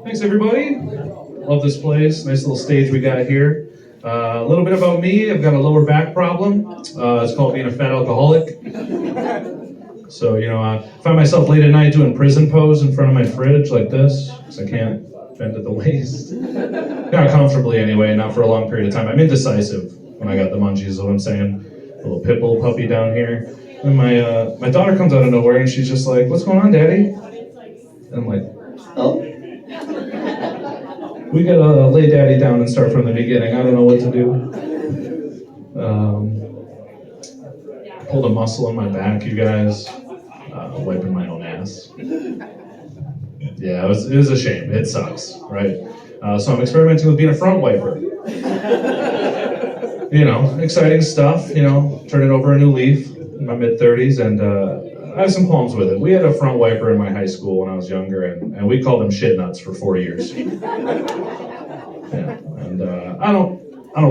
Thanks, everybody. Love this place. Nice little stage we got here. A little bit about me. I've got a lower back problem. It's called being a fat alcoholic. So, I find myself late at night doing prison pose in front of my fridge like this, because I can't bend at the waist. Not comfortably anyway, not for a long period of time. I'm indecisive when I got the munchies, is what I'm saying. A little pit bull puppy down here. And my daughter comes out of nowhere and she's just like, "What's going on, Daddy?" And I'm like, "Oh. We gotta lay Daddy down and start from the beginning. I don't know what to do." Pulled a muscle in my back, you guys. Wiping my own ass. Yeah, it was a shame. It sucks, right? So I'm experimenting with being a front wiper. Exciting stuff, turning over a new leaf in my mid-30s, and I have some qualms with it. We had a front wiper in my high school when I was younger, and we called him shit nuts for 4 years. Yeah, and I don't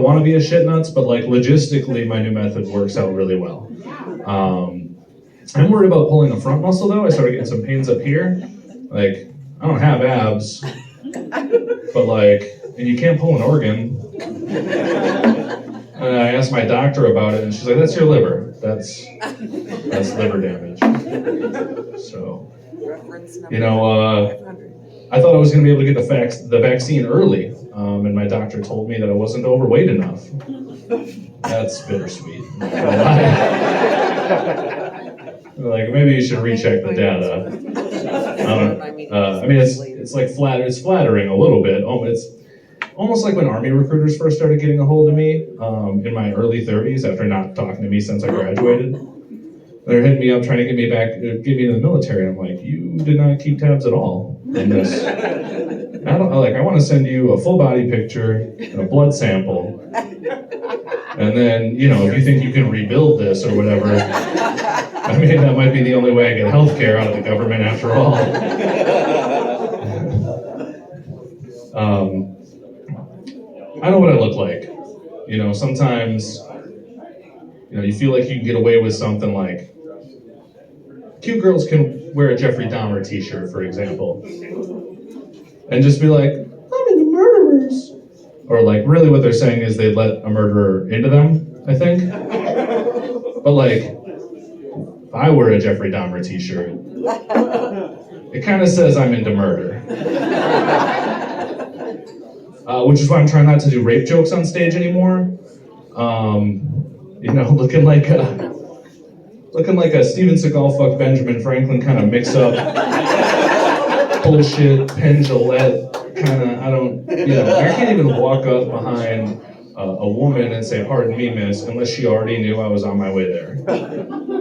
want to be a shit nuts, but like logistically, my new method works out really well. I'm worried about pulling the front muscle though. I started getting some pains up here. Like, I don't have abs, but and you can't pull an organ. And I asked my doctor about it, and she's like, "That's your liver. That's liver damage." So, I thought I was going to be able to get the vaccine early, and my doctor told me that I wasn't overweight enough. That's bittersweet. Like, maybe you should recheck the data. It's like it's flattering a little bit. It's almost like when Army recruiters first started getting a hold of me in my early 30s after not talking to me since I graduated. They're hitting me up trying to get me into the military. And I'm like, you did not keep tabs at all on this. I want to send you a full body picture and a blood sample. And then, if you think you can rebuild this or whatever, that might be the only way I get health care out of the government after all. I know what I look like. Sometimes, you feel like you can get away with something like, cute girls can wear a Jeffrey Dahmer t-shirt, for example, and just be like, "I'm into murderers." Or like, really what they're saying is they'd let a murderer into them, I think. But if I wear a Jeffrey Dahmer t-shirt, it kind of says I'm into murder. Which is why I'm trying not to do rape jokes on stage anymore. Looking like a Steven Seagal fuck Benjamin Franklin kind of mix up bullshit, Penn Jillette kind of, I can't even walk up behind a woman and say, "Pardon me, miss," unless she already knew I was on my way there.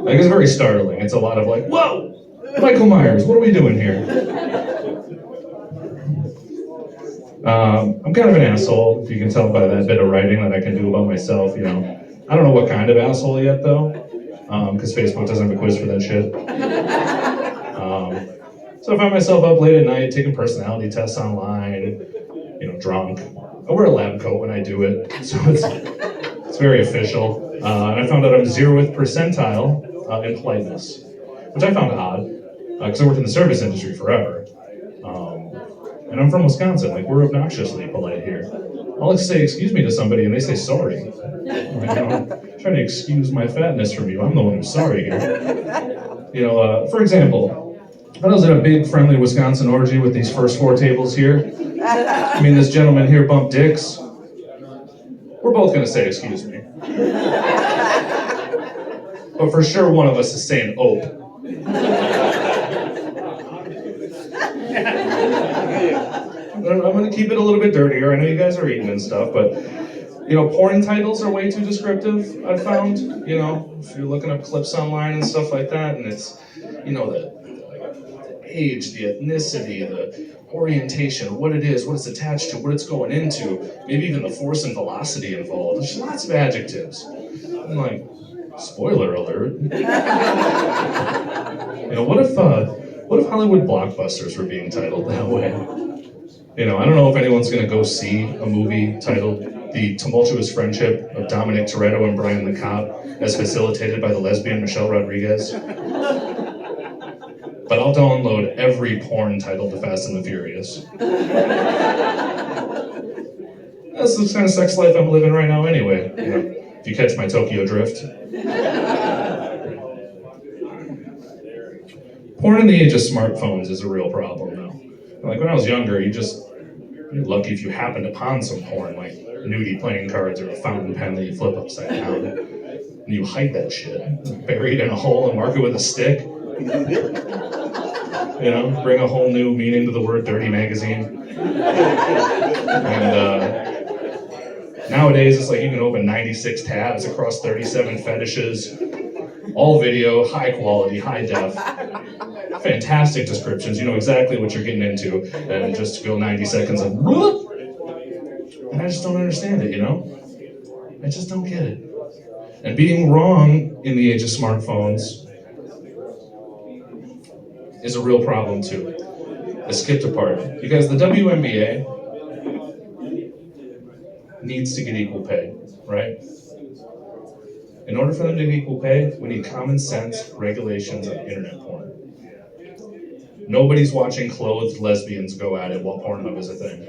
It's very startling. It's a lot of like, "Whoa, Michael Myers, what are we doing here?" I'm kind of an asshole, if you can tell by that bit of writing that I can do about myself, I don't know what kind of asshole yet, though, because Facebook doesn't have a quiz for that shit. So I find myself up late at night taking personality tests online, drunk. I wear a lab coat when I do it, so it's very official. And I found out I'm 0th percentile in politeness, which I found odd, because I worked in the service industry forever. And I'm from Wisconsin, we're obnoxiously polite here. I'll say excuse me to somebody and they say sorry. I'm trying to excuse my fatness from you. I'm the one who's sorry here. For example, I was at a big friendly Wisconsin orgy with these first 4 tables here. This gentleman here bumped dicks. We're both gonna say excuse me. But for sure one of us is saying "ope." I'm going to keep it a little bit dirtier. I know you guys are eating and stuff, but, porn titles are way too descriptive, I've found. If you're looking up clips online and stuff like that, and it's, the age, the ethnicity, the orientation, what it is, what it's attached to, what it's going into, maybe even the force and velocity involved. There's lots of adjectives. I'm like, spoiler alert. What if Hollywood blockbusters were being titled that way? I don't know if anyone's going to go see a movie titled the tumultuous friendship of Dominic Toretto and Brian the Cop, as facilitated by the lesbian Michelle Rodriguez. But I'll download every porn titled The Fast and the Furious. That's the kind of sex life I'm living right now anyway, you know, if you catch my Tokyo drift. Porn in the age of smartphones is a real problem now. Like when I was younger, you're lucky if you happened upon some porn, like nudie playing cards or a fountain pen that you flip upside down. And you hide that shit, buried in a hole and mark it with a stick. You know, bring a whole new meaning to the word dirty magazine. And nowadays, it's like you can open 96 tabs across 37 fetishes, all video, high quality, high def. Fantastic descriptions, you know exactly what you're getting into, and just go 90 seconds of whoop, and I just don't understand it, you know? I just don't get it. And being wrong in the age of smartphones is a real problem too. I skipped a part. You guys, the WNBA needs to get equal pay, right? In order for them to get equal pay, we need common sense regulations on internet porn. Nobody's watching clothed lesbians go at it while Pornhub is a thing.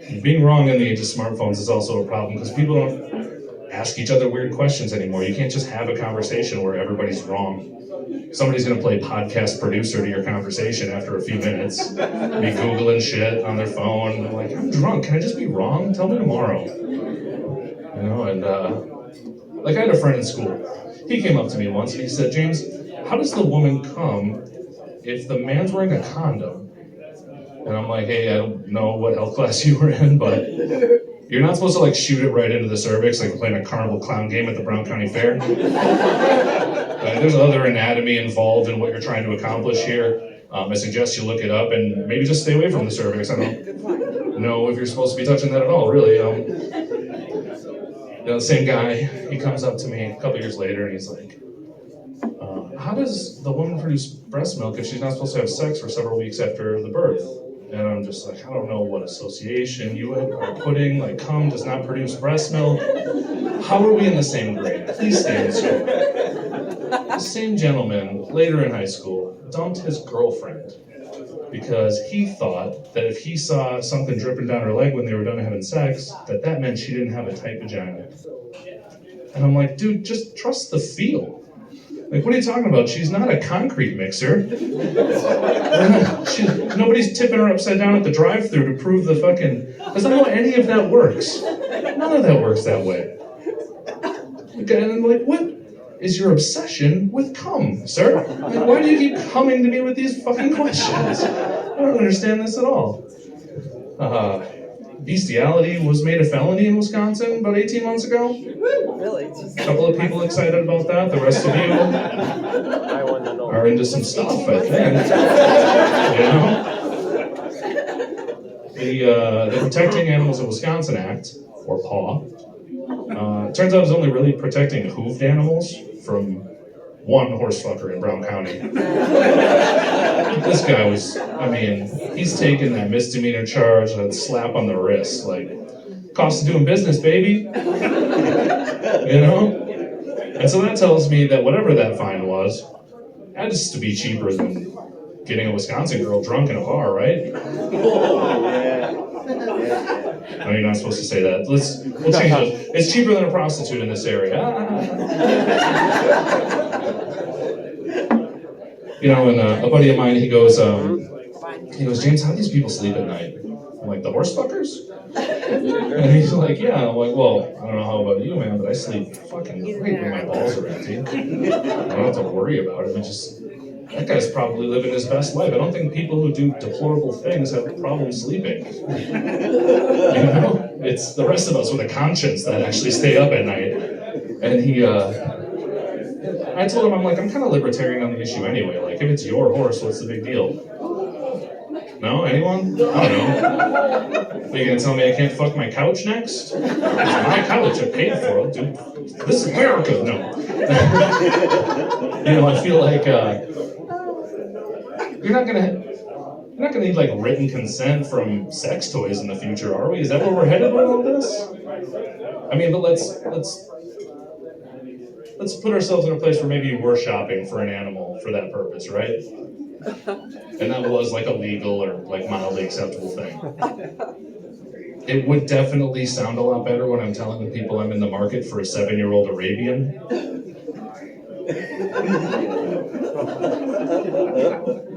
And being wrong in the age of smartphones is also a problem because people don't ask each other weird questions anymore. You can't just have a conversation where everybody's wrong. Somebody's going to play podcast producer to your conversation after a few minutes. Be Googling shit on their phone. I'm like, I'm drunk. Can I just be wrong? Tell me tomorrow. You know, and like I had a friend in school. He came up to me once and he said, James, how does the woman come if the man's wearing a condom? And I'm like, hey, I don't know what health class you were in, but you're not supposed to like shoot it right into the cervix like you're playing a carnival clown game at the Brown County Fair. There's other anatomy involved in what you're trying to accomplish here. I suggest you look it up and maybe just stay away from the cervix. I don't know if you're supposed to be touching that at all, really. You know, the same guy, he comes up to me a couple years later and he's like, how does the woman produce breast milk if she's not supposed to have sex for several weeks after the birth? And I'm just like, I don't know what association you are putting, like cum does not produce breast milk. How are we in the same grade? Please stay in school. The same gentleman, later in high school, dumped his girlfriend because he thought that if he saw something dripping down her leg when they were done having sex, that meant she didn't have a tight vagina. And I'm like, dude, just trust the feel. Like, what are you talking about? She's not a concrete mixer. Nobody's tipping her upside down at the drive-thru to prove the fucking... Because I don't know any of that works. None of that works that way. And I'm like, what is your obsession with cum, sir? Like, why do you keep coming to me with these fucking questions? I don't understand this at all. Bestiality was made a felony in Wisconsin about 18 months ago. Really? A couple of people excited about that. The rest of you are into some stuff, I think. You know? The Protecting Animals in Wisconsin Act, or PAW, turns out it's only really protecting hooved animals from one horsefucker in Brown County. This guy was, he's taking that misdemeanor charge, that slap on the wrist, like, cost of doing business, baby. You know? And so that tells me that whatever that fine was, has to be cheaper than getting a Wisconsin girl drunk in a bar, right? No, you're not supposed to say that. We'll change it. It's cheaper than a prostitute in this area. You know, and a buddy of mine, he goes, James, how do these people sleep at night? I'm like, the horse fuckers? And he's like, yeah. I'm like, well, I don't know how about you, man, but I sleep fucking great when my balls are empty. I don't have to worry about it. That guy's probably living his best life. I don't think people who do deplorable things have a problem sleeping. You know? It's the rest of us with a conscience that actually stay up at night. And I told him, I'm kind of libertarian on the issue anyway. Like, if it's your horse, what's the big deal? No? Anyone? I don't know. Are you gonna tell me I can't fuck my couch next? It's my couch, I paid for it, dude. This is America. No. You know, I feel like, you're not gonna... We're not gonna need like written consent from sex toys in the future, are we? Is that where we're headed with all this? I mean, but let's put ourselves in a place where maybe we're shopping for an animal for that purpose, right? And that was like a legal or like mildly acceptable thing. It would definitely sound a lot better when I'm telling the people I'm in the market for a 7-year-old Arabian.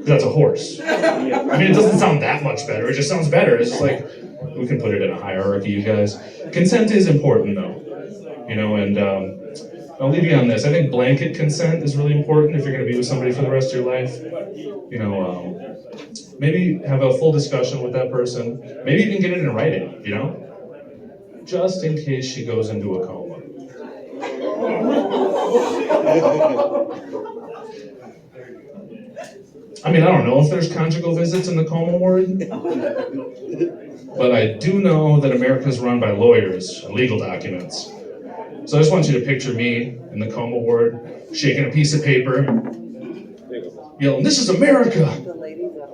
That's a horse. I mean, it doesn't sound that much better. It just sounds better. It's just like, we can put it in a hierarchy, you guys. Consent is important, though. You know, and I'll leave you on this. I think blanket consent is really important if you're going to be with somebody for the rest of your life. You know, maybe have a full discussion with that person. Maybe even get it in writing, you know? Just in case she goes into a coma. I mean, I don't know if there's conjugal visits in the coma ward, but I do know that America's run by lawyers and legal documents. So I just want you to picture me in the coma ward, shaking a piece of paper, yelling, "This is America!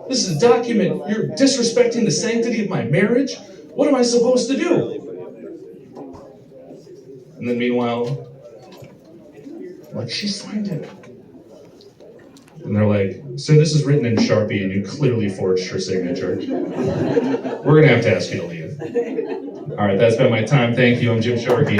This is a document. You're disrespecting the sanctity of my marriage? What am I supposed to do?" And then meanwhile, I'm like, "She signed it." And they're like, "Sir, this is written in Sharpie and you clearly forged her signature. We're gonna have to ask you to leave." All right, that's been my time. Thank you. I'm Jim Sharky.